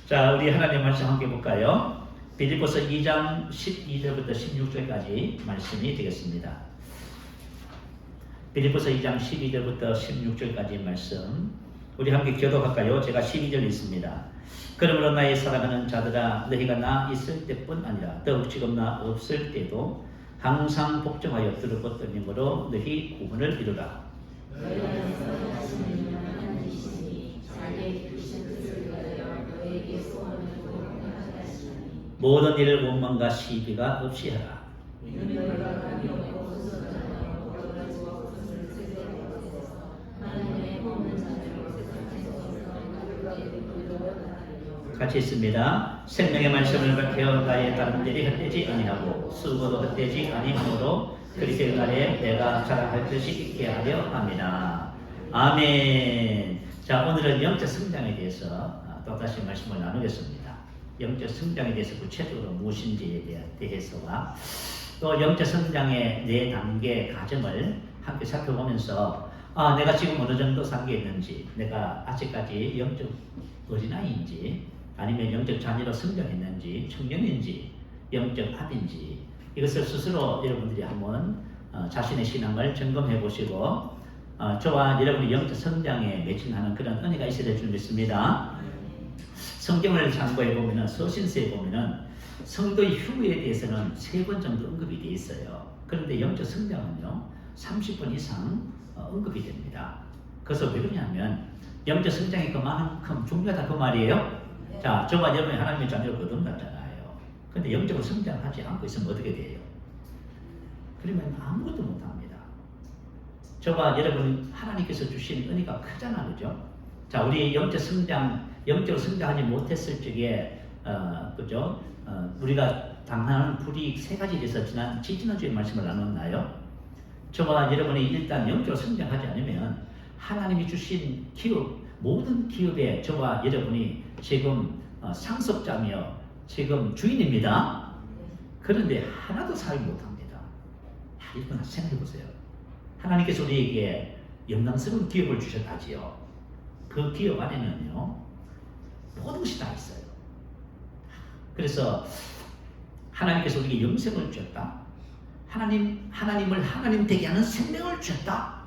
자, 우리 하나님 말씀 함께 볼까요? 빌립보서 2장 12절부터 16절까지 말씀이 되겠습니다. 빌립보서 2장 12절부터 16절까지 말씀 우리 함께 교독할까요? 제가 12절 있습니다. 그러므로 나의 사랑하는 자들아, 너희가 나 있을 때뿐 아니라 더욱 지금 나 없을 때도 항상 복종하여 들었고 떨림으로 너희 구원을 이루라. 모든 일을 원망과 시비가 없이 하라. 같이 있습니다. 생명의 말씀을 밝혀 나의 다름들이 헛되지 아니하고 수고도 헛되지 아니하므로 그리스도의 날에 내가 자랑할 것이 있게 하려 합니다. 아멘. 자, 오늘은 영적 성장에 대해서 또다시 말씀을 나누겠습니다. 영적 성장에 대해서 구체적으로 무엇인지에 대해서와 또 영적 성장의 4단계 과정을 함께 살펴보면서 내가 지금 어느 정도 단계에 있는지, 내가 아직까지 영적 어린아이인지 아니면 영적 자녀로 성장했는지, 청년인지, 영적 아비인지 이것을 스스로 여러분들이 한번 자신의 신앙을 점검해 보시고 저와 여러분의 영적 성장에 매칭하는 그런 은혜가 있어야 될 줄 믿습니다. 성경을 참고해 보면은 서신서에 보면은 성도의 휴무에 대해서는 3번 정도 언급이 되어 있어요. 그런데 영적 성장은요 30번 이상 언급이 됩니다. 그래서 왜 그러냐면 영적 성장이 그만큼 중요하다 그 말이에요. 자, 저와 여러분이 하나님의 자녀로 거듭났잖아요. 근데 영적으로 성장하지 않고 있으면 어떻게 돼요? 그러면 아무것도 못합니다. 저와 여러분 하나님께서 주신 은혜가 크잖아, 그죠? 자, 우리 영적으로 성장하지 못했을 적에 그죠? 우리가 당하는 불이익 3가지에 대해서 지난주에 말씀을 나눴나요? 저와 여러분이 일단 영적으로 성장하지 않으면 하나님이 주신 기업, 모든 기업에 저와 여러분이 지금 상속자며 지금 주인입니다. 그런데 하나도 사용 못합니다. 이건 생각해 보세요. 하나님께서 우리에게 영광스러운 기업을 주셨다지요. 그 기업 안에는요 모든 것이 다 있어요. 그래서 하나님께서 우리에게 영생을 주셨다. 하나님을 하나님 되게 하는 생명을 주셨다.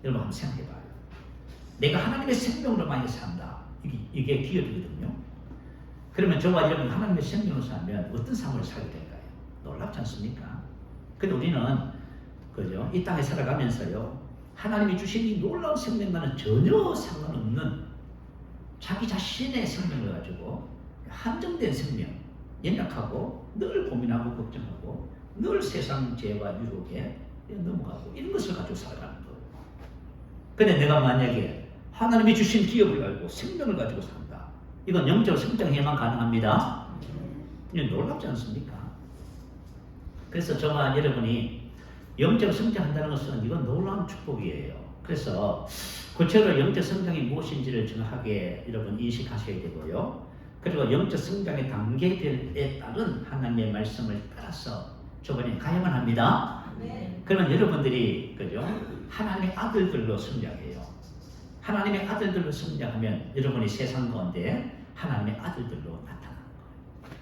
여러분 한번 생각해 봐요. 내가 하나님의 생명으로 많이 산다. 이게 기업이거든요. 그러면 저와 여러분 하나님의 생명으로 살면 어떤 삶을 살게 될까요? 놀랍지 않습니까? 근데 우리는 그죠? 이 땅에 살아가면서요 하나님이 주신 이 놀라운 생명과는 전혀 상관없는 자기 자신의 생명을 가지고 한정된 생명, 연약하고 늘 고민하고 걱정하고 늘 세상 죄와 유혹에 넘어가고 이런 것을 가지고 살아가는 거예요. 근데 내가 만약에 하나님이 주신 기업을 가지고 생명을 가지고 산다. 이건 영적 성장해야만 가능합니다. 이건 놀랍지 않습니까? 그래서 저와 여러분이 영적 성장한다는 것은 이건 놀라운 축복이에요. 그래서 구체적으로 영적 성장이 무엇인지를 정확하게 여러분 인식하셔야 되고요. 그리고 영적 성장의 단계들에 따른 하나님의 말씀을 따라서 저번에 가야만 합니다. 그러면 여러분들이 그죠? 하나님의 아들들로 성장해요. 하나님의 아들들로 성장하면 여러분이 세상 가운데 하나님의 아들들로 나타나는 거예요.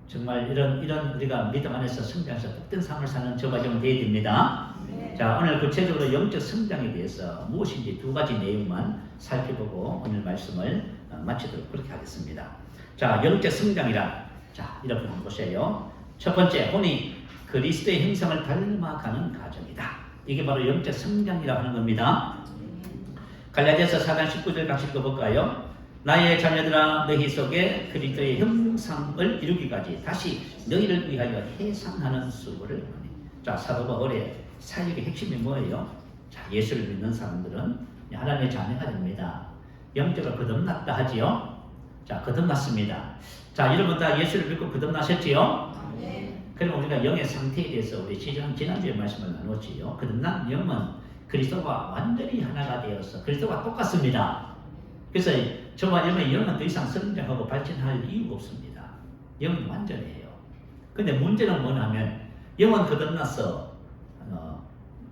정말 이런 우리가 믿음 안에서 성장해서 복된 삶을 사는 저와 여러분 되어야 됩니다. 자, 오늘 구체적으로 영적 성장에 대해서 무엇인지 2가지 내용만 살펴보고 오늘 말씀을 마치도록 그렇게 하겠습니다. 자, 영적 성장이란 자, 여러분 한번 보세요. 첫 번째, 혼이 그리스도의 형상을 닮아가는 과정이다. 이게 바로 영적 성장이라고 하는 겁니다. 갈라디아서 4장 19절 같이 읽어볼까요? 나의 자녀들아 너희 속에 그리스도의 형상을 이루기까지 다시 너희를 위하여 해상하는 수고를 하니. 자, 사도 바울의 사역의 핵심이 뭐예요? 자, 예수를 믿는 사람들은 하나님의 자녀가 됩니다. 영적으로 거듭났다 하지요? 자, 거듭났습니다. 자, 여러분 다 예수를 믿고 거듭나셨지요? 그럼 우리가 영의 상태에 대해서 우리 지난주에 말씀을 나눴지요. 거듭난 영은 그리스도와 완전히 하나가 되어서 그리스도와 똑같습니다. 그래서 저와 여러분의 영은 더 이상 성장하고 발전할 이유가 없습니다. 영은 완전해요. 근데 문제는 뭐냐면 영은 거듭나서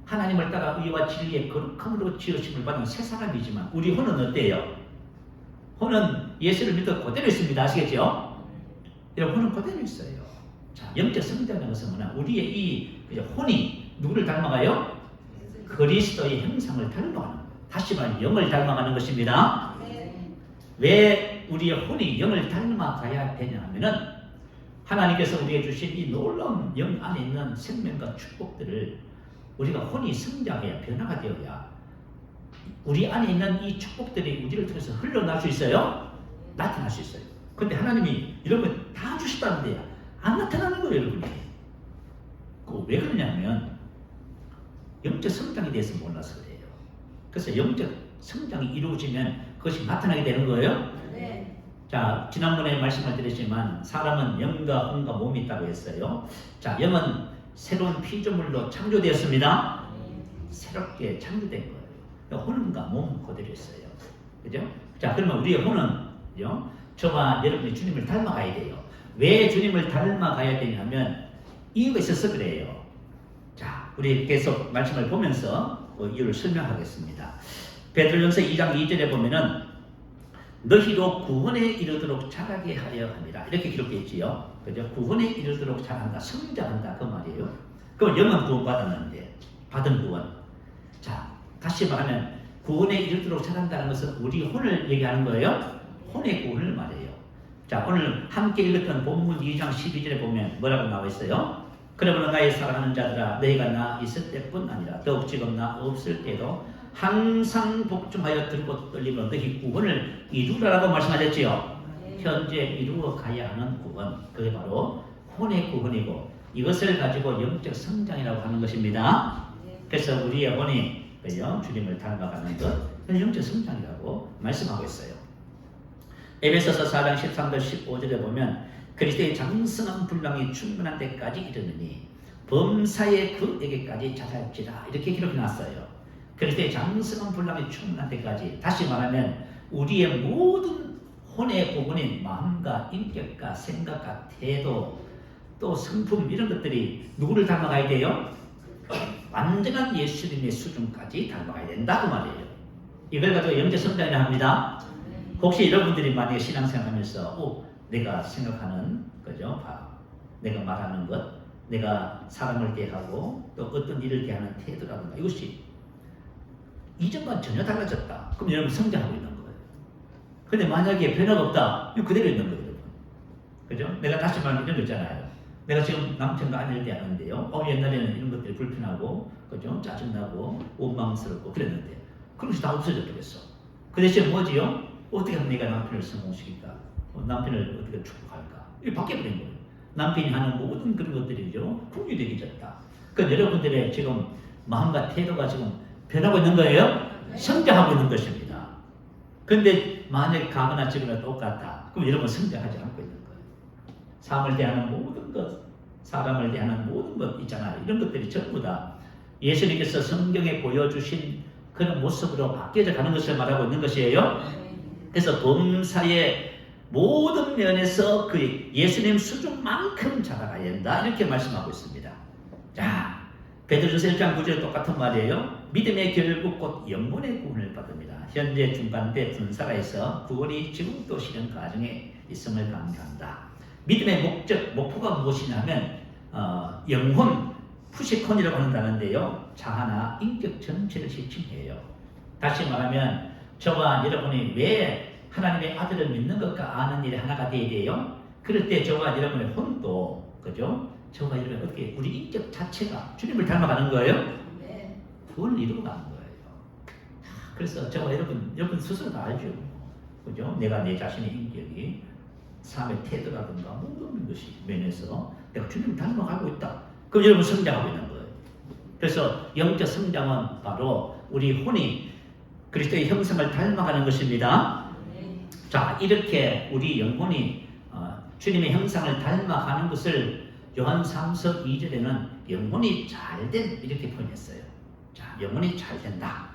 하나님을 따라 의와 진리의 거룩함으로 지으심을 받은 새 사람이지만 우리 혼은 어때요? 혼은 예수를 믿어 그대로 있습니다. 아시겠죠? 여러분, 혼은 그대로 있어요. 자, 영적 성장이라는 것은 뭐냐? 우리의 이 혼이 누구를 닮아가요? 그리스도의 형상을 닮아가는 거예요. 다시 말해 영을 닮아가는 것입니다. 왜 우리의 혼이 영을 닮아가야 되냐 하면은 하나님께서 우리에게 주신 이 놀라운 영 안에 있는 생명과 축복들을 우리가 혼이 성장해야, 변화가 되어야 우리 안에 있는 이 축복들이 우리를 통해서 흘러날 수 있어요? 나타날 수 있어요. 근데 하나님이 이런 걸 다 주셨다는데 안 나타나는 거예요, 여러분이. 왜 그러냐면 영적 성장에 대해서 몰라서 그래요. 그래서 영적 성장이 이루어지면 그것이 나타나게 되는 거예요. 네. 자, 지난번에 말씀을 드렸지만 사람은 영과 혼과 몸이 있다고 했어요. 자, 영은 새로운 피조물로 창조되었습니다. 새롭게 창조된 거예요. 혼과 몸은 그대로 있어요. 그죠? 자, 그러면 우리의 혼은 저와 여러분이 주님을 닮아가야 돼요. 왜 주님을 닮아가야 되냐면 이유가 있어서 그래요. 자, 우리 계속 말씀을 보면서 이유를 설명하겠습니다. 베드로전서 2장 2절에 보면은 너희도 구원에 이르도록 자라게 하려 합니다. 이렇게 기록되어 있지요. 그죠? 구원에 이르도록 자란다, 성장한다 그 말이에요. 그럼 영은 구원받았는데 받은 구원. 자, 다시 말하면 구원에 이르도록 자란다는 것은 우리 혼을 얘기하는 거예요. 혼의 구원을 말해요. 자, 오늘 함께 읽었던 본문 2장 12절에 보면 뭐라고 나와 있어요? 그러므로 나의 사랑하는 자들아, 너희가 나 있을 때뿐 아니라 더욱 지금 나 없을 때도 항상 복종하여 들고 떨리며 너희 구원을 이루라라고 말씀하셨지요. 현재 이루어 가야 하는 구원, 그게 바로 혼의 구원이고 이것을 가지고 영적 성장이라고 하는 것입니다. 그래서 우리의 혼이 주님을 닮아가는 것, 영적 성장이라고 말씀하고 있어요. 에베소서 4장 13절 15절에 보면 그리스도의 장성한 분량이 충분한 데까지 이르느니 범사에 그에게까지 자랄지라 이렇게 기록해놨어요. 그리스도의 장성한 분량이 충분한 데까지, 다시 말하면 우리의 모든 혼의 부분인 마음과 인격과 생각과 태도 또 성품 이런 것들이 누구를 닮아가야 돼요? 완전한 예수님의 수준까지 닮아가야 된다 그 말이에요. 이걸 가지고 영적 성장이라 합니다. 혹시 여러분들이 만약에 신앙생활하면서 내가 생각하는 거죠, 내가 말하는 것, 내가 사람을 대하고 또 어떤 일을 대하는 태도라든가 이것이 이전과 전혀 달라졌다. 그럼 여러분 성장하고 있는 거예요. 근데 만약에 변화가 없다, 이거 그대로 있는 거예요, 여러분. 그죠? 내가 다시 말하면 이런 거 있잖아요. 내가 지금 남편과 아내를 대하는데요. 옛날에는 이런 것들이 불편하고, 그죠? 짜증나고, 원망스럽고 그랬는데, 그런 것이 다 없어져 버렸어. 그 대신 뭐지요? 어떻게 하면 내가 남편을 성공시킬까? 남편을 어떻게 축복할까? 이게 바뀌어버린 거예요. 남편이 하는 모든 그런 것들이죠. 풍요되어졌다. 그러니까 여러분들의 지금 마음과 태도가 지금 변하고 있는 거예요. 성장하고 있는 것입니다. 그런데 만약에 가거나 지금과 똑같다. 그럼 여러분 성장하지 않고 있는 거예요. 삶을 대하는 모든 것, 사람을 대하는 모든 것 있잖아요. 이런 것들이 전부 다 예수님께서 성경에 보여주신 그런 모습으로 바뀌어져 가는 것을 말하고 있는 것이에요. 그래서 범사의 모든 면에서 그 예수님 수준만큼 자라가야 된다 이렇게 말씀하고 있습니다. 자, 베드로전서 1장 9절에 똑같은 말이에요. 믿음의 결국 곧 영혼의 구원을 받습니다. 현재 중간때 분사가에서 구원이 지금도 실현 과정에 있음을 강조한다. 믿음의 목표가 무엇이냐면 영혼, 푸시콘이라고 하는 단어인데요. 자아나 인격 전체를 지칭해요. 다시 말하면 저와 여러분이 왜 하나님의 아들을 믿는 것과 아는 일이 하나가 되어야 돼요? 그럴 때 저와 여러분의 혼도, 그죠? 저와 여러분 어떻게 우리 인격 자체가 주님을 닮아가는 거예요? 네. 그걸 이루고 가는 거예요. 그래서 저와 여러분 스스로 다 알죠. 그죠? 내가 내 자신의 인격이 삶의 태도라든가 모든 것이 면에서 내가 주님을 닮아가고 있다. 그럼 여러분 성장하고 있는 거예요. 그래서 영적 성장은 바로 우리 혼이 그리스도의 형상을 닮아가는 것입니다. 자, 이렇게 우리 영혼이 주님의 형상을 닮아가는 것을 요한 3서 2절에는 영혼이 잘된 이렇게 표현했어요. 자, 영혼이 잘 된다.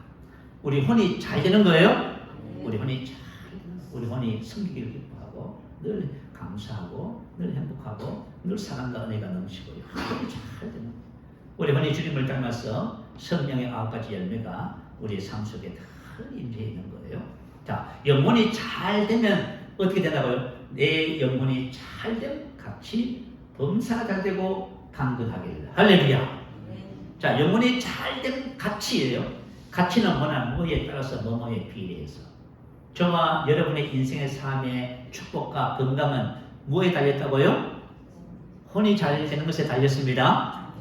우리 혼이 잘 되는 거예요? 우리 혼이 섬기기를 기뻐하고 늘 감사하고 늘 행복하고 늘 사랑과 은혜가 넘치고요. 혼이 잘 되는 거예요. 우리 혼이 주님을 닮아서 성령의 9가지 열매가 우리의 삶 속에 다 임재해 있는 거예요. 자, 영혼이 잘 되면 어떻게 된다고요? 내 영혼이 잘 되면 같이 범사가 잘 되고 강건하게 된다. 할렐루야. 자, 영혼이 잘 되면 가치예요. 가치는 뭐에 따라서 뭐에 비례해서. 저와 여러분의 인생의 삶의 축복과 건강은 무엇에 달렸다고요? 혼이 잘 되는 것에 달렸습니다.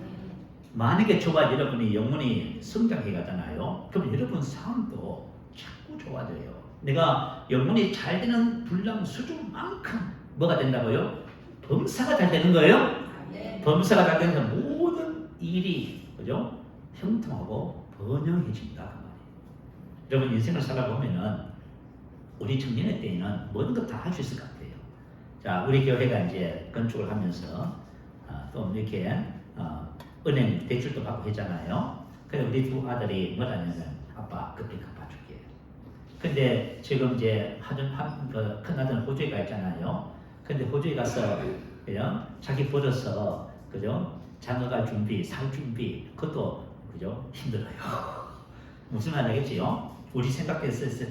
만약에 저와 여러분이 영혼이 성장해 가잖아요. 그럼 여러분 삶도 자꾸 좋아져요. 내가 영혼이 잘 되는 분량 수준만큼 뭐가 된다고요? 범사가 잘 되는 거예요? 범사가 잘 되면서 모든 일이 그죠? 형통하고 번영해진다 그 말이에요. 여러분 인생을 살아보면은 우리 청년의 때에는 모든 것 다 할 수 있을 것 같아요. 자, 우리 교회가 이제 건축을 하면서 또 이렇게 은행 대출도 받고 했잖아요. 그래서 우리 두 아들이 뭐라냐면 아빠 급히 갚아줄게. 근데 지금 이제 큰 아들은 호주에 가 있잖아요. 근데 호주에 가서 그냥 자기 벌어서 그죠? 장가갈 준비, 살 준비 그것도 그죠? 힘들어요. 무슨 말 알겠지요? 우리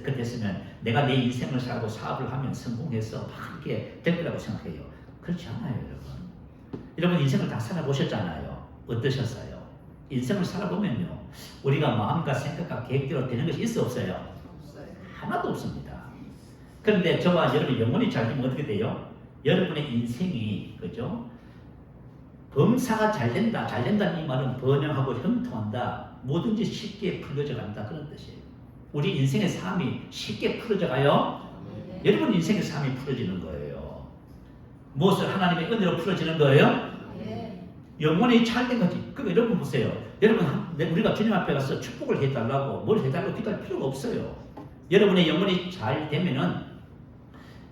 그랬으면 내가 내 인생을 살고 사업을 하면 성공해서 막 이렇게 될 거라고 생각해요. 그렇지 않아요, 여러분. 여러분 인생을 다 살아보셨잖아요. 어떠셨어요? 인생을 살아보면요, 우리가 마음과 생각과 계획대로 되는 것이 있어 없어요? 하나도 없습니다. 그런데 저와 여러분 영혼이 잘 되면 어떻게 돼요? 여러분의 인생이 그죠? 범사가 잘 된다는 이 말은 번영하고 형통한다. 뭐든지 쉽게 풀려져 간다 그런 뜻이에요. 우리 인생의 삶이 쉽게 풀어져 가요? 여러분 인생의 삶이 풀어지는 거예요. 무엇을 하나님의 은혜로 풀어지는 거예요? 영혼이 잘 된 거지. 그럼 여러분 보세요. 여러분 우리가 주님 앞에 가서 축복을 해달라고 뭘 해달라고 기도할 필요가 없어요. 여러분의 영혼이 잘 되면은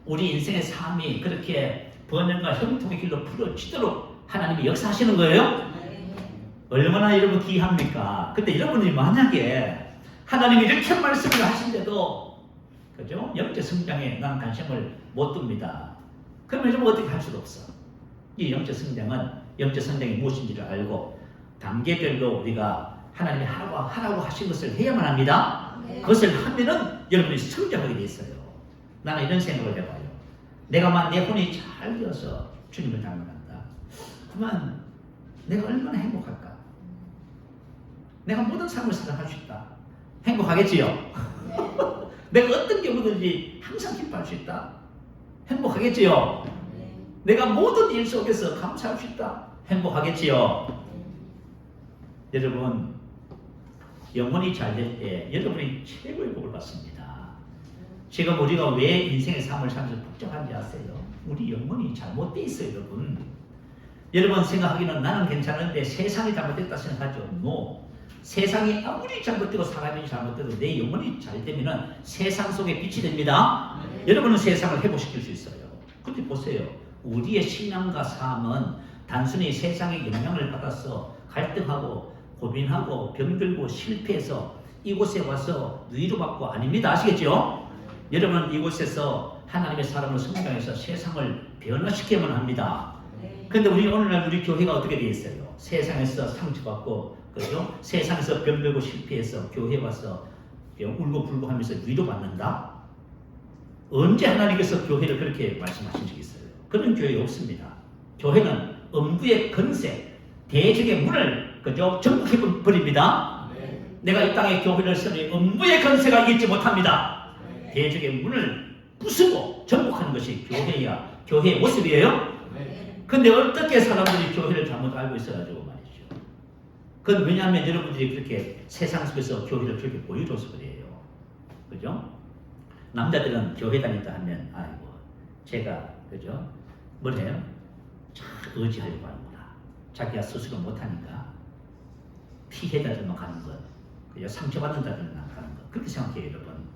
우리 인생의 삶이 그렇게 번영과 형통의 길로 풀어지도록 하나님이 역사하시는 거예요? 얼마나 여러분 귀합니까? 근데 여러분이 만약에 하나님이 이렇게 말씀을 하신데도 그죠? 영적 성장에 나는 관심을 못 둡니다. 그러면 여러분 어떻게 할 수도 없어. 이 영적 성장이 무엇인지를 알고 단계별로 우리가 하나님이 하라고 하신 것을 해야만 합니다. 그것을 하면은 여러분이 성장하게 돼 있어요. 나는 이런 생각을 해봐요. 내가 내 혼이 잘 되어서 주님을 닮아간다. 그러면 내가 얼마나 행복할까? 내가 모든 삶을 살아갈 수 있다. 행복하겠지요? 내가 어떤 경우든지 항상 기뻐할 수 있다. 행복하겠지요? 내가 모든 일 속에서 감사할 수 있다. 행복하겠지요? 여러분 영혼이 잘 될 때 여러분이 최고의 복을 받습니다. 지금 우리가 왜 인생의 삶을 살면서 복잡한지 아세요? 우리 영혼이 잘못되어 있어요, 여러분. 여러분 생각하기는 나는 괜찮은데 세상이 잘못됐다 생각하죠? No. 세상이 아무리 잘못되고 사람이 잘못돼도 내 영혼이 잘 되면 세상 속에 빛이 됩니다. 여러분은 세상을 회복시킬 수 있어요. 근데 보세요. 우리의 신앙과 삶은 단순히 세상의 영향을 받아서 갈등하고 고민하고 병들고 실패해서 이곳에 와서 위로받고 아닙니다. 아시겠죠? 여러분 이곳에서 하나님의 사람을 성장해서 세상을 변화시켜야만 합니다. 근데 오늘날 우리 교회가 어떻게 되어 있어요? 세상에서 상처받고 그죠? 세상에서 병들고 실패해서 교회 와서 울고불고 하면서 위로받는다? 언제 하나님께서 교회를 그렇게 말씀하신 적이 있어요? 그런 교회 없습니다. 교회는 음부의 건세, 대적의 문을 그죠? 정복해버립니다. 내가 이 땅에 교회를 쓰니 음부의 건세가 이기지 못합니다. 대적의 문을 부수고 정복하는 것이 교회의 모습이에요. 근데 어떻게 사람들이 교회를 잘못 알고 있어가지고 말이죠. 그건 왜냐하면 여러분들이 그렇게 세상 속에서 교회를 그렇게 보여줘서 그래요. 그죠? 남자들은 교회 다닌다 하면 아이고 제가 그죠? 뭐래요? 잘 의지하려고 하는구나. 자기가 스스로 못하니까 피해자들만 가는 것, 그죠? 상처받는 자들만 가는 것 그렇게 생각해요, 여러분.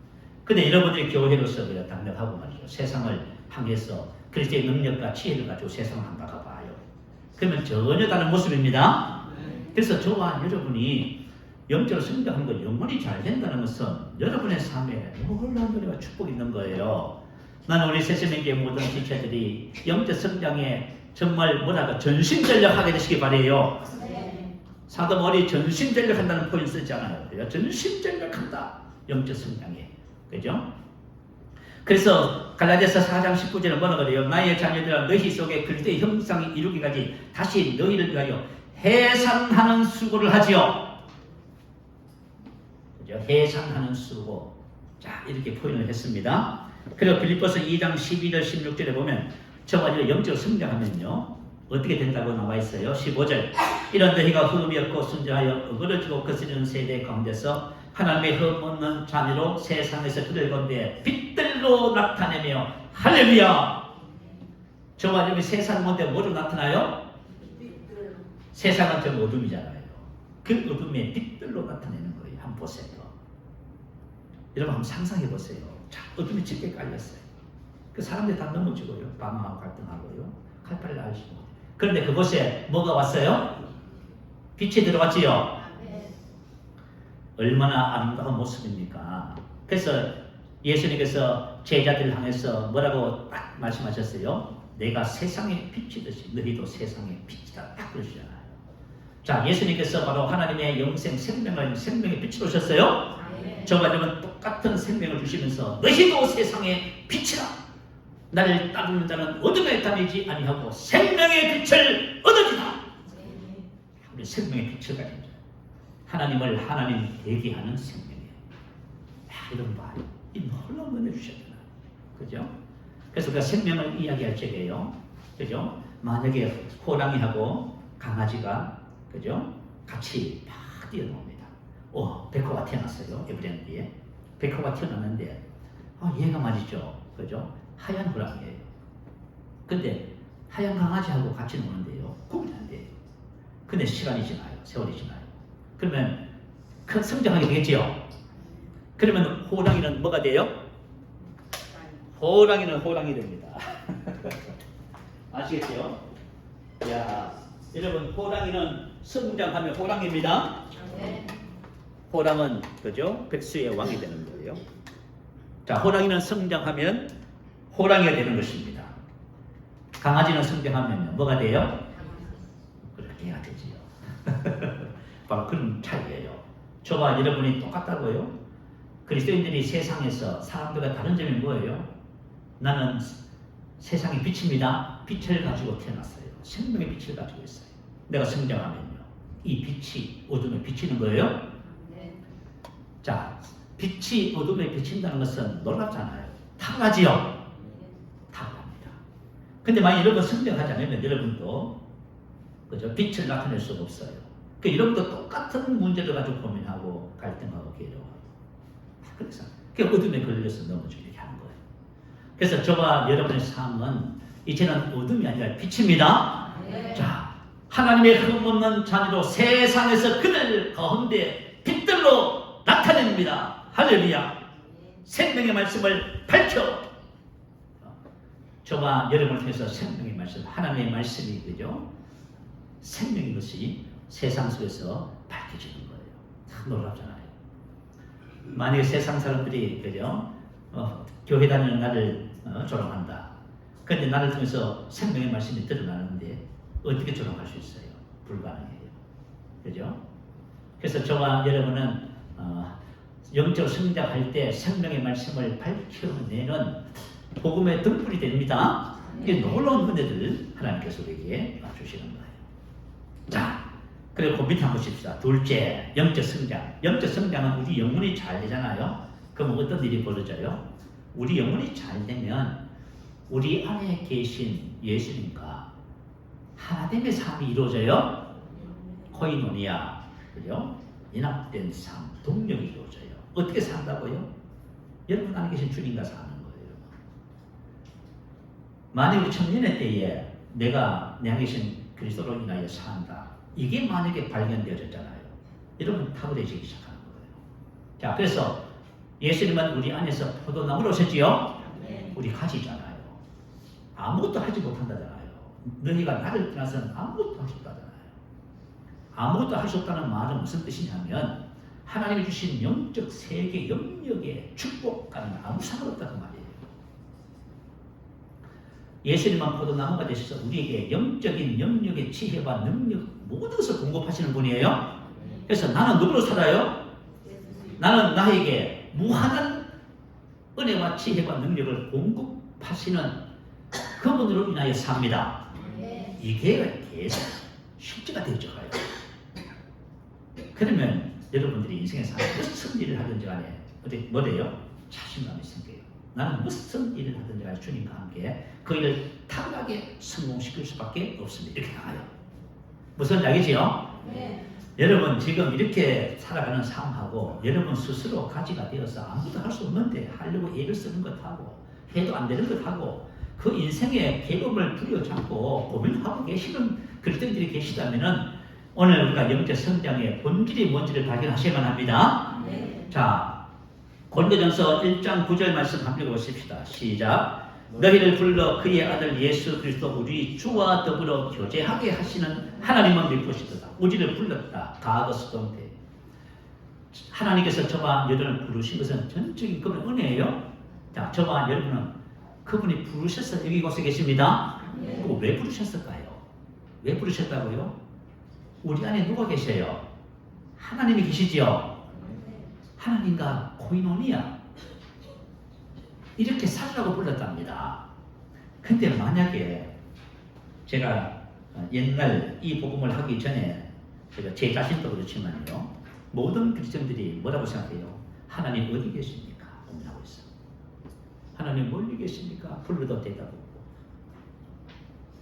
근데 여러분들이 교회로서 그냥 당력하고 말이죠. 세상을 향해서 그리스도의 능력과 지혜를 가지고 세상을 한번 가봐요. 그러면 전혀 다른 모습입니다. 그래서 저와 여러분이 영적으로 성장하는 것, 영혼이 잘 된다는 것은 여러분의 삶에 놀라운 은혜와 축복이 있는 거예요. 나는 우리 새세명교회 모든 지체들이 영적 성장에 정말 전심전력하게 되시기 바래요. 사도 바울이 전심전력한다는 표현 쓰지 않아요. 전심전력한다. 영적 성장에. 그죠? 그래서 갈라디아서 4장 19절에 뭐라 그래요? 나의 자녀들아 너희 속에 그리스도의 형상이 이루기까지 다시 너희를 위하여 해산하는 수고를 하지요. 그죠? 해산하는 수고. 자, 이렇게 표현을 했습니다. 그리고 빌립보서 2장 12절 16절에 보면 저와 영적 성장하면요 어떻게 된다고 나와 있어요. 15절 이런 너희가 흠이 없고 순전하여 어그러지고 거스르는 세대 가운데서 하나님의 흠 없는 자녀로 세상에서 그들 가운데 빛들로 나타내며 할렐루야. 저와 여러분이 세상 가운데 뭐로 나타나요? 세상은 좀 어둠이잖아요. 그 어둠의 빛들로 나타내는 거예요. 한번 보세요. 여러분 한번 상상해 보세요. 자, 어둠이 짙게 깔렸어요. 그 사람들이 다 넘어지고요. 방황하고 갈등하고요. 칼팔을 알지 못해요. 그런데 그곳에 뭐가 왔어요? 빛이 들어왔지요. 얼마나 아름다운 모습입니까? 그래서 예수님께서 제자들을 향해서 뭐라고 딱 말씀하셨어요? 내가 세상의 빛이듯이 너희도 세상의 빛이다. 딱 그러시잖아요. 자, 예수님께서 바로 하나님의 영생 생명의 빛으로 오셨어요. 저와 여러분 똑같은 생명을 주시면서 너희도 세상의 빛이라. 나를 따르는 자는 어둠에 다니지 아니하고 생명의 빛을 얻으리라. 우리 생명의 빛을 가진 자. 하나님을 하나님 되게 하는 생명이에요. 이런 말, 이 놀라운 은혜 주셨잖아요. 그죠? 그래서 우리가 생명을 이야기할 적에요. 그죠? 만약에 호랑이하고 강아지가 그죠? 같이 막 뛰어나옵니다. 백호가 태어났어요. 에브랜드에. 백호가 태어났는데 얘가 말이죠. 그죠? 하얀 호랑이에요. 근데 하얀 강아지하고 같이 노는데요. 구분이 안 돼요. 근데 시간이 지나요. 세월이 지나요. 그러면 큰 성장하게 되겠지요. 그러면 호랑이는 뭐가 돼요? 호랑이는 호랑이 됩니다. 아시겠죠? 야, 여러분 호랑이는 성장하면 호랑이입니다. 호랑은 그죠? 백수의 왕이 되는 거예요. 자, 호랑이는 성장하면 호랑이가 되는 것입니다. 강아지는 성장하면 뭐가 돼요? 그렇게 해야 되지요. 바로 그런 차이예요. 저와 여러분이 똑같다고요? 그리스도인들이 세상에서 사람들과 다른 점이 뭐예요? 나는 세상의 빛입니다. 빛을 가지고 태어났어요. 생명의 빛을 가지고 있어요. 내가 성장하면요. 이 빛이 어둠에 비치는 거예요. 자, 빛이 어둠에 비친다는 것은 놀랍잖아요. 탁하지요? 탁합니다. 근데 만약 여러분 성장하지 않으면 여러분도 그죠? 빛을 나타낼 수가 없어요. 그 여러분도 똑같은 문제를 가지고 고민하고 갈등하고 괴로워요. 그래서 그 어둠에 걸려서 넘어지게 이렇게 하는 거예요. 그래서 저와 여러분의 삶은 이제는 어둠이 아니라 빛입니다. 자, 하나님의 흠없는 자녀로 세상에서 그들 가운데 빛들로 나타냅니다. 할렐루야. 생명의 말씀을 밝혀. 저와 여러분을 통해서 생명의 말씀, 하나님의 말씀이 그죠? 생명인 것이 세상 속에서 밝혀지는 거예요. 참 놀랍잖아요. 만약에 세상 사람들이 그죠? 교회 다니는 나를 조롱한다. 그런데 나를 통해서 생명의 말씀이 드러나는데 어떻게 조롱할 수 있어요? 불가능해요. 그죠? 그래서 저와 여러분은 영적 성장할 때 생명의 말씀을 밝혀내는 복음의 등불이 됩니다. 이게 놀라운 은혜들 하나님께서 우리에게 주시는 거예요. 자, 그리고 밑에 한번 보십시다. 둘째, 영적 성장. 영적 성장은 우리 영혼이 잘 되잖아요. 그럼 어떤 일이 벌어져요? 우리 영혼이 잘 되면 우리 안에 계신 예수님과 하나됨의 삶이 이루어져요. 코이노니아, 그죠? 연합된 삶, 동력이 이루어져요. 어떻게 산다고요? 여러분 안에 계신 주님과 사는 거예요. 만약 우리 청년의 때에 내가 내 안에 계신 그리스도로 인하여 산다. 이게 만약에 발견되어졌잖아요. 여러분 탁월해지기 시작하는 거예요. 자, 그래서 예수님은 우리 안에서 포도나무로 오셨지요? 우리 가지잖아요. 아무것도 하지 못한다잖아요. 너희가 나를 떠나서는 아무것도 할 수 없다잖아요. 아무것도 할 수 없다는 말은 무슨 뜻이냐면 하나님이 주신 영적 세계 영역의 축복과는 아무 상관없다는 말이에요. 예수님만 포도나무가 되셔서 우리에게 영적인 영역의 지혜와 능력 모든 것을 공급하시는 분이에요. 그래서 나는 누구로 살아요? 나는 나에게 무한한 은혜와 지혜와 능력을 공급하시는 그분으로 인하여 삽니다. 이게 계속 실제가 되죠. 그러면 여러분들이 인생에서 무슨 일을 하든지 간에 뭐래요? 자신감이 생겨요. 나는 무슨 일을 하든지 간에 주님과 함께 그 일을 탁월하게 성공시킬 수밖에 없습니다. 이렇게 나가요. 무슨 이야기지요? 네. 여러분 지금 이렇게 살아가는 삶하고 여러분 스스로 가지가 되어서 아무도 할 수 없는데 하려고 애를 쓰는 것하고 해도 안 되는 것하고 그 인생의 괴로움을 부여잡고 고민하고 계시는 그리스도인들이 계시다면은 오늘 우리가 영적 성장의 본질이 뭔지를 발견하셔야만 합니다. 네. 자, 고린도전서 1장 9절 말씀 함께 보십시다. 시작. 너희를 불러 그의 아들 예수 그리스도 우리 주와 더불어 교제하게 하시는 하나님은 믿으시도다. 우리를 불렀다. 가거스 동태. 하나님께서 저와 여러분을 부르신 것은 전적인 그분의 은혜예요. 자, 저와 여러분은 그분이 부르셔서 여기 이곳에 계십니다. 네. 왜 부르셨을까요? 왜 부르셨다고요? 우리 안에 누가 계셔요? 하나님이 계시지요? 하나님과 코이노니아 이렇게 살라고 불렀답니다. 근데 만약에 제가 옛날 이 복음을 하기 전에 제가 제 자신도 그렇지만요, 모든 그리스도인들이 뭐라고 생각해요? 하나님 어디 계십니까? 고민하고 있어요. 하나님 멀리 계십니까? 불러도 대답 없고.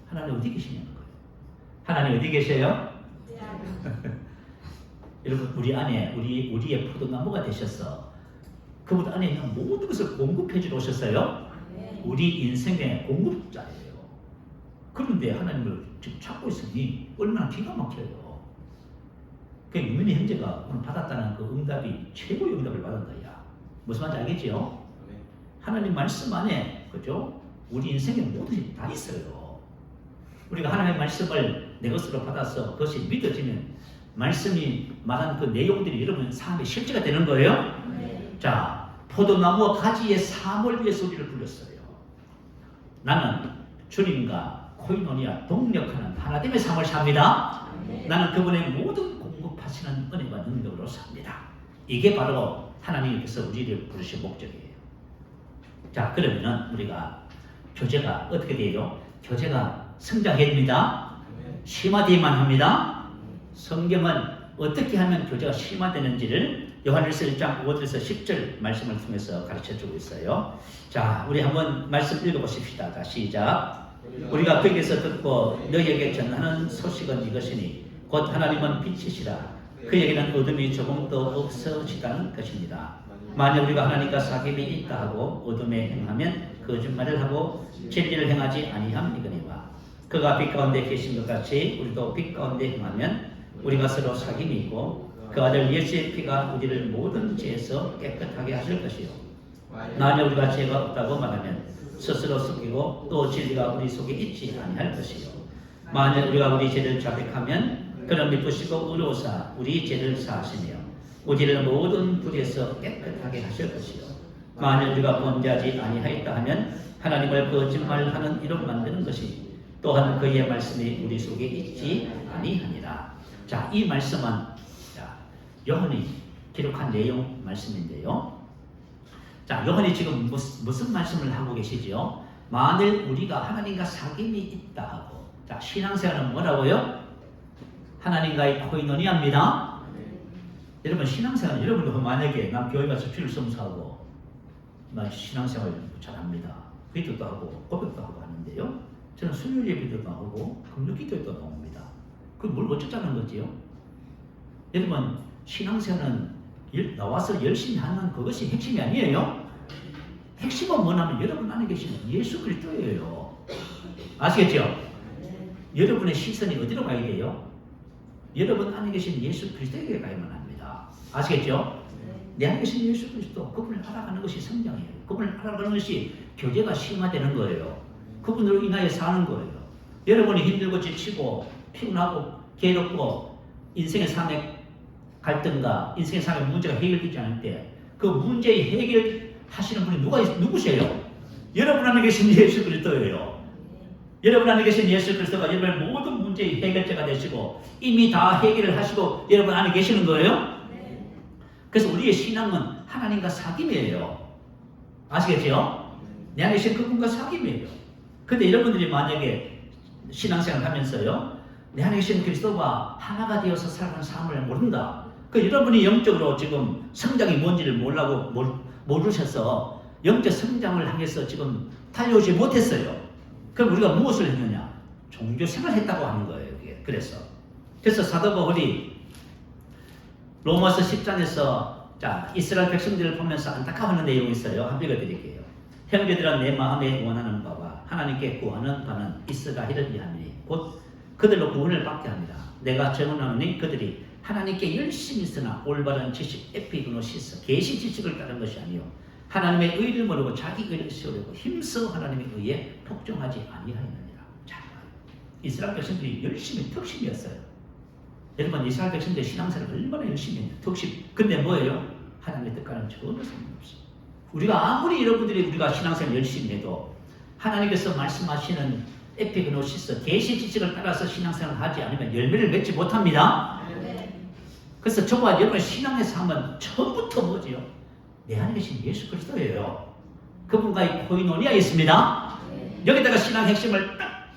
하나님 어디 계시냐는 거예요. 하나님 어디 계세요? 여러분 우리 안에 우리의 포도나무가 되셔서 그분 안에 있는 모든 것을 공급해 주러 오셨어요. 우리 인생의 공급자예요. 그런데 하나님을 지금 찾고 있으니 얼마나 기가 막혀요. 그 유민희 형제가 오늘 받았다는 그 응답이 최고의 응답을 받았다. 야, 무슨 말인지 알겠지요? 하나님 말씀 안에 그죠? 우리 인생의 모든 것이 다 있어요. 우리가 하나님의 말씀을 내 것으로 받아서 그것이 믿어지면 말씀이 말한 그 내용들이 여러분 삶의 실제가 되는 거예요. 네. 자, 포도나무와 가지의 삶을 위해서 우리를 불렀어요. 나는 주님과 코이노니아 동력하는 하나됨의 삶을 삽니다. 네. 나는 그분의 모든 공급하시는 은혜와 능력으로 삽니다. 이게 바로 하나님께서 우리를 부르신 목적이에요. 자, 그러면은 우리가 교제가 어떻게 돼요? 교제가 성장해야 됩니다. 심화되어야만 합니다. 성경은 어떻게 하면 교제가 심화되는지를 요한일서 1장 5절에서 10절 말씀을 통해서 가르쳐주고 있어요. 자, 우리 한번 말씀 읽어보십시다. 자, 시작. 우리가 거기에서 듣고 너희에게 전하는 소식은 이것이니 곧 하나님은 빛이시라. 그에게는 어둠이 조금도 없어지다는 것입니다. 만약 우리가 하나님과 사귐이 있다 하고 어둠에 행하면 거짓말을 하고 진리를 행하지 아니함이거니와 그가 빛 가운데 계신 것 같이 우리도 빛 가운데 행하면 우리가 서로 사귐이 있고 그 아들 예수의 피가 우리를 모든 죄에서 깨끗하게 하실 것이요 만약 우리가 죄가 없다고 말하면 스스로 속이고 또 진리가 우리 속에 있지 아니할 것이요 만약 우리가 우리 죄를 자백하면 그는 미쁘시고 의로우사 우리 죄를 사하시며 우리를 모든 불에서 깨끗하게 하실 것이요 만약 우리가 범죄하지 아니하였다 하면 하나님을 거짓말하는 이로 만드는 것이 또한 그의 말씀이 우리 속에 있지 아니하니라. 자, 이 말씀은 요한이 기록한 내용 말씀인데요. 자, 요한이 지금 무슨 말씀을 하고 계시죠? 만일 우리가 하나님과 사귐이 있다 하고, 자, 신앙생활은 뭐라고요? 하나님과의 코이노니아입니다. 여러분 신앙생활 여러분도 만약에 난 교회 가서 주일 성수하고 나 신앙생활 잘합니다. 기도도 하고 고백도 하고 하는데요. 저는 수요일 예배도 나오고 금요 기도에도 나옵니다. 그건 뭘 어쩌자는 거지요? 여러분 신앙생활은 나와서 열심히 하는 그것이 핵심이 아니에요. 핵심은 뭐냐면 여러분 안에 계시는 예수 그리스도예요. 아시겠죠? 여러분의 시선이 어디로 가야 돼요? 여러분 안에 계신 예수 그리스도에게 가야만 합니다. 아시겠죠? 내 안에 계신 예수 그리스도 그분을 알아가는 것이 성장이에요. 그분을 알아가는 것이 교제가 심화되는 거예요. 그분으로 인하여 사는 거예요. 여러분이 힘들고 지치고 피곤하고 괴롭고 인생의 삶의 갈등과 인생의 삶의 문제가 해결되지 않을 때 그 문제의 해결하시는 분이 누구세요? 여러분 안에 계신 예수 그리스도예요. 여러분 안에 계신 예수 그리스도가 여러분의 모든 문제의 해결자가 되시고 이미 다 해결을 하시고 여러분 안에 계시는 거예요. 그래서 우리의 신앙은 하나님과 사귐이에요. 아시겠죠? 내 안에 계신 그분과 사귐이에요. 근데 여러분들이 만약에 신앙생활 하면서요, 내 안에 계신 그리스도와 하나가 되어서 살아가는 삶을 모른다. 그 여러분이 영적으로 지금 성장이 뭔지를 모르셔서 영적 성장을 향해서 지금 달려오지 못했어요. 그럼 우리가 무엇을 했느냐? 종교 생활을 했다고 하는 거예요. 그래서 사도 바울이 로마서 10장에서 자, 이스라엘 백성들을 보면서 안타까워하는 내용이 있어요. 한번 읽어드릴게요. 형제들아, 내 마음에 원하는 바와 하나님께 구하는 바는 이스라엘을 위함이니 곧 그들로 구원을 받게 합니다. 내가 증언하노니 그들이 하나님께 열심히 있으나 올바른 지식, 에피그노시스, 계시 지식을 따른 것이 아니요 하나님의 의를 모르고 자기 의를 세우려고 힘써 하나님의 의에 복종하지 아니하였느니라. 자, 이스라엘 백성들이 열심히 특심이었어요. 여러분, 이스라엘 백성들의 신앙생활을 얼마나 열심히 했냐. 특심. 근데 뭐예요? 하나님의 뜻과는 전혀 상관없어. 우리가 아무리 여러분들이 우리가 신앙생활 열심히 해도 하나님께서 말씀하시는 에피그노시스, 계시 지식을 따라서 신앙생활을 하지 않으면 열매를 맺지 못합니다. 그래서 저와 여러분의 신앙의 삶은 처음부터 뭐지요? 내 안에 계신 예수 그리스도예요. 그분과의 코이노니아 있습니다. 여기다가 신앙 핵심을 딱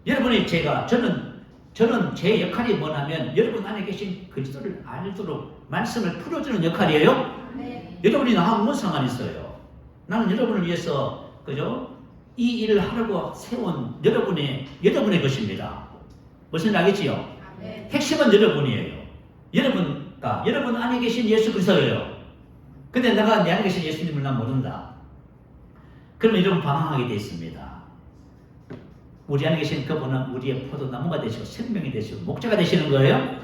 여러분이 저는 제 역할이 뭐냐면 여러분 안에 계신 그리스도를 알도록 말씀을 풀어주는 역할이에요. 여러분이 나하고 무슨 상관이 있어요? 나는 여러분을 위해서 그죠? 이 일을 하려고 세운 여러분의 것입니다. 무슨 알겠지요? 핵심은 여러분이에요. 여러분 안에 계신 예수 그리스도예요. 근데 내가 내 안에 계신 예수님을 난 모른다. 그러면 여러분 방황하게 되어 있습니다. 우리 안에 계신 그분은 우리의 포도나무가 되시고 생명이 되시고 목자가 되시는 거예요.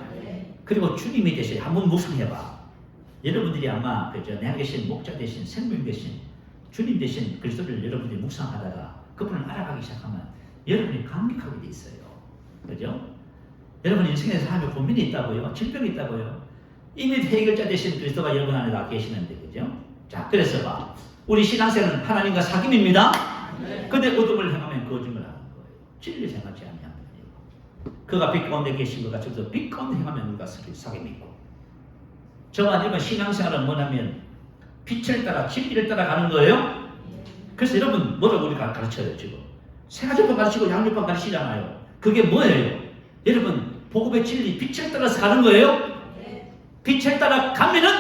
그리고 주님이 되시고 한번 묵상해봐. 여러분들이 아마 그죠? 내 안에 계신 목자 되신 생명 되신 주님 되신 그리스도를 여러분들이 묵상하다가 그분을 알아가기 시작하면 여러분이 감격하게 돼 있어요. 그죠? 여러분 인생에서 삶에 고민이 있다고요? 질병이 있다고요? 이미 해결자 되신 그리스도가 여러분 안에 다 계시는데, 그죠? 자, 그래서 봐. 우리 신앙생활은 하나님과 사귐입니다. 근데 어둠을 행하면 거짓을 하는 거예요. 진리 행하지 아니하면 그가 빛 가운데 계신 것 같이 빛 가운데 행하면 우리가 사귐이 있고. 저와 여러분 신앙생활은 뭐냐면 빛을 따라 진리를 따라가는 거예요. 그래서 여러분 뭐라고 우리가 가르쳐요 지금? 세가지법 가르치고 양육법 가르치잖아요. 그게 뭐예요? 여러분 복음의 진리 빛을 따라서 가는 거예요. 빛을 따라 가면은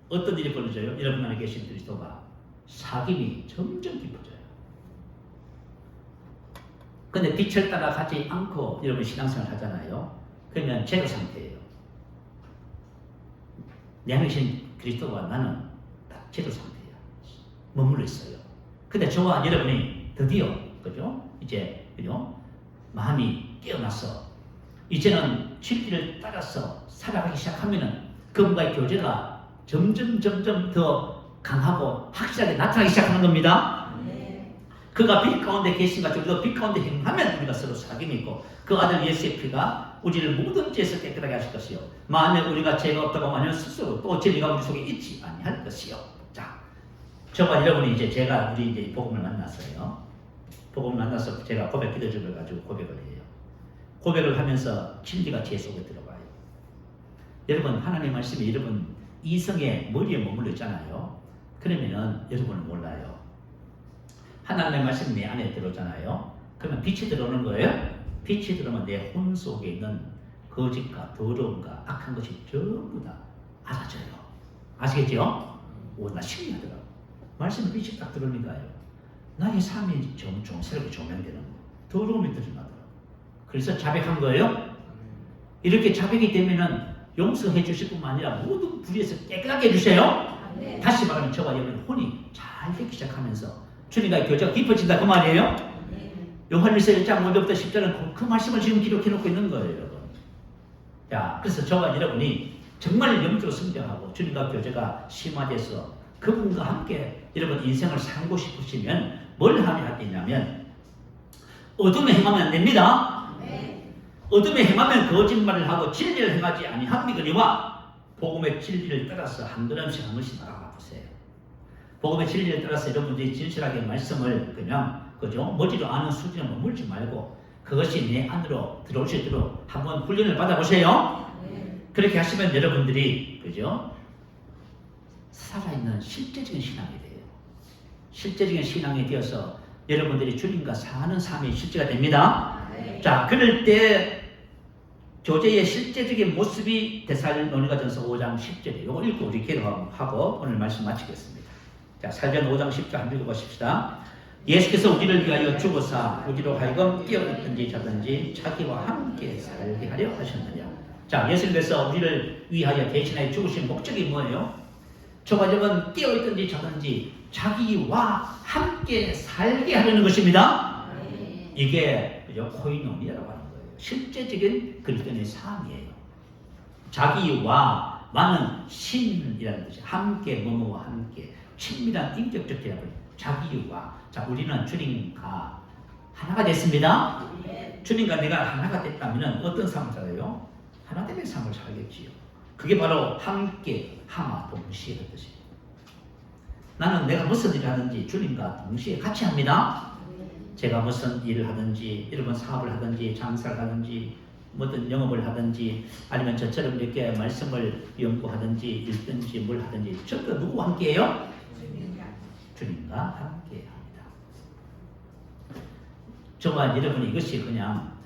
어떤 일이 벌어져요? 여러분 안에 계신 그리스도가 사귐이 점점 깊어져요. 근데 빛을 따라 가지 않고 여러분 신앙생활 하잖아요. 그러면 제로 상태예요. 내 안에 계신 그리스도와 나는 다 제로 상태예요. 머물러 있어요. 근데 저와 여러분이 드디어 그죠? 이제 그죠? 마음이 깨어나서 이제는 진리를 따라서 살아가기 시작하면은 그분과의 교제가 점점 더 강하고 확실하게 나타나기 시작하는 겁니다. 그가 빛 가운데 계신 같이 우리가 빛 가운데 행하면 우리가 서로 사귐이 있고 그 아들 예수의 피가 우리를 모든 죄에서 깨끗하게 하실 것이요 만약 우리가 죄가 없다고 하면 스스로 또 진리가 우리 속에 있지 아니할 것이요. 자, 저와 여러분이 이제 우리 이제 복음을 만났어요. 복음을 만나서 제가 고백 기도집을 가지고 고백을 해요. 고백을 하면서 진리가 제 속에 들어가요. 여러분 하나님 말씀이 여러분 이성의 머리에 머물러 있잖아요. 그러면은 여러분은 몰라요. 하나님의 말씀이 내 안에 들어오잖아요. 그러면 빛이 들어오는 거예요. 빛이 들어오면 내 혼 속에 있는 거짓과 더러움과 악한 것이 전부 다 알아져요. 아시겠죠? 나 신기하더라고. 말씀에 빛이 딱 들어오니까요. 나의 삶이 점점 새롭게 조명되는 거예요. 더러움이 드러나더라고요. 그래서 자백한 거예요. 이렇게 자백이 되면은 용서해 주실 뿐만 아니라 모든 불의에서 깨끗하게 해주세요. 다시 말하면 저와 여러분 혼이 잘 되기 시작하면서 주님과의 교제가 깊어진다 그 말이에요. 요한일서 1장 5절부터 10절은 그 말씀을 지금 기록해 놓고 있는 거예요, 여러분. 자, 그래서 저와 여러분이 정말 영적으로 성장하고 주님과 교제가 심화돼서 그분과 함께 여러분 인생을 살고 싶으시면 뭘 하면 되냐면 어둠에 행하면 안 됩니다. 어둠에 행하면 거짓말을 하고 진리를 행하지 아니함이거니와 복음의 진리를 따라서 한 걸음씩 나아가 보세요. 복음의 진리를 따라서 여러분들이 진실하게 말씀을 그냥 그죠? 머지도 않은 수준에 머물지 말고 그것이 내 안으로 들어올 수 있도록 한번 훈련을 받아보세요. 그렇게 하시면 여러분들이 그죠? 살아있는 실제적인 신앙이 돼요. 실제적인 신앙이 되어서 여러분들이 주님과 사는 삶이 실제가 됩니다. 자, 그럴 때 교제의 실제적인 모습이 데살로니가전서 5장 10절에 이거 읽고 우리 기도하고 오늘 말씀 마치겠습니다. 자, 살전 5장 10절 한번 읽어보십시다. 예수께서 우리를 위하여 죽으사 우리로 하여금 깨어있든지 자든지 자기와 함께 살게 하려 하셨느냐. 자, 예수님께서 우리를 위하여 대신하여 죽으신 목적이 뭐예요? 저와 여러분 깨어있든지 자든지 자기와 함께 살게 하려는 것입니다. 이게 코이노니아라고 하는 거예요. 실제적인 그리스도인의 삶이에요. 자기와 와는 신이라는 뜻이 함께 뭐뭐와 함께 친밀한 인격적 대화를 자기와 자 우리는 주님과 하나가 됐습니다. 주님과 내가 하나가 됐다면 어떤 삶을 살아요? 하나 되는 삶을 살겠지요. 그게 바로 함께 하나 동시에 그 뜻이에요. 나는 내가 무슨 일을 하든지 주님과 동시에 같이 합니다. 제가 무슨 일을 하든지 여러분 사업을 하든지 장사를 하든지 뭐든 영업을 하든지 아니면 저처럼 이렇게 말씀을 연구하든지 읽든지 뭘 하든지 전부 누구와 함께해요? 주님과 함께 합니다. 저와 여러분 이것이 그냥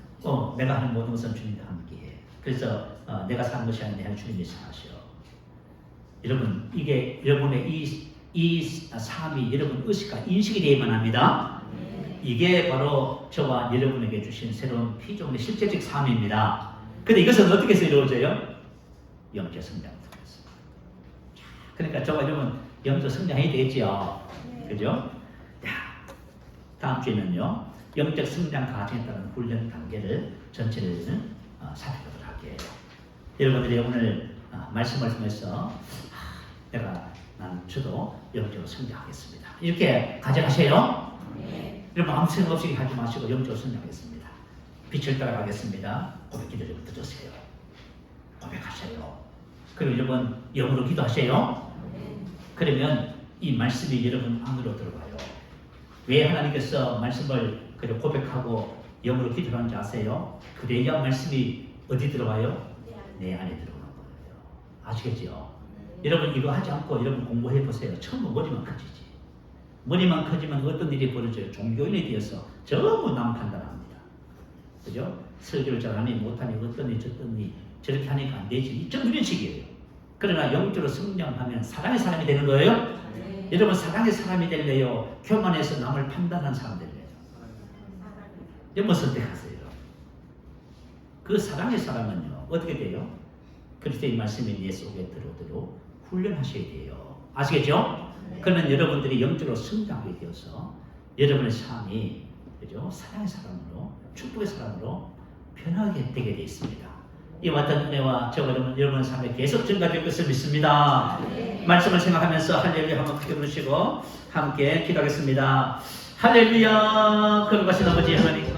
내가 하는 모든 것은 주님과 함께해. 그래서 내가 사는 것이 아니라 주님이 사셔. 여러분 이게 여러분의 이 삶이 여러분 의식과 인식이 되어야만 합니다. 이게 바로 저와 여러분에게 주신 새로운 피조물의 실제적 삶입니다. 근데 이것은 어떻게 해서 이루어져요? 영적 성장을 통해서. 그러니까 저와 여러분 영적 성장해야 되겠죠. 그죠? 다음 주에는요 영적 성장 과정에 따른 훈련 단계를 전체를 살펴보도록 할게요. 여러분들이 오늘 말씀을 통해서 저도 영적으로 성장하겠습니다. 이렇게 가져가세요. 여러분 아무 생각 없이 하지 마시고 영적으로 성장하겠습니다. 빛을 따라가겠습니다. 고백 기도 좀 드세요. 고백하세요. 그리고 여러분 영으로 기도하세요. 그러면 이 말씀이 여러분 안으로 들어가요. 왜 하나님께서 말씀을 고백하고 영으로 기도하는지 아세요? 그래야 말씀이 어디 들어가요? 내 안에 들어가는 거예요. 아시겠죠? 여러분 이거 하지 않고 여러분 공부해 보세요. 처음은 머리만 커지지. 머리만 커지면 어떤 일이 벌어져요? 종교인에 대해서 전부 남 판단합니다. 그죠? 설교를 잘하니 못하니 어떠니 저떠니 저렇게 하니까 안 되지. 좀 이런 식이에요. 그러나 영적으로 성장하면 사랑의 사람이 되는 거예요. 여러분 사랑의 사람이 될래요? 교만해서 남을 판단하는 사람 될래요? 여러분 선택하세요. 그 사랑의 사람은요 어떻게 돼요? 그리스도의 말씀이 내 속에 들어오도록 훈련하셔야 돼요. 아시겠죠? 그러면 여러분들이 영적으로 성장하게 되어서 여러분의 삶이 그죠? 사랑의 사람으로 축복의 사람으로 변하게 되게 되어 있습니다. 이와 같은 은혜와 저와 여러분의 삶에 계속 증가될 것을 믿습니다. 말씀을 생각하면서 할렐루야 한번 크게 부르시고 함께 기도하겠습니다. 할렐루야. 거룩하신 아버지 하나님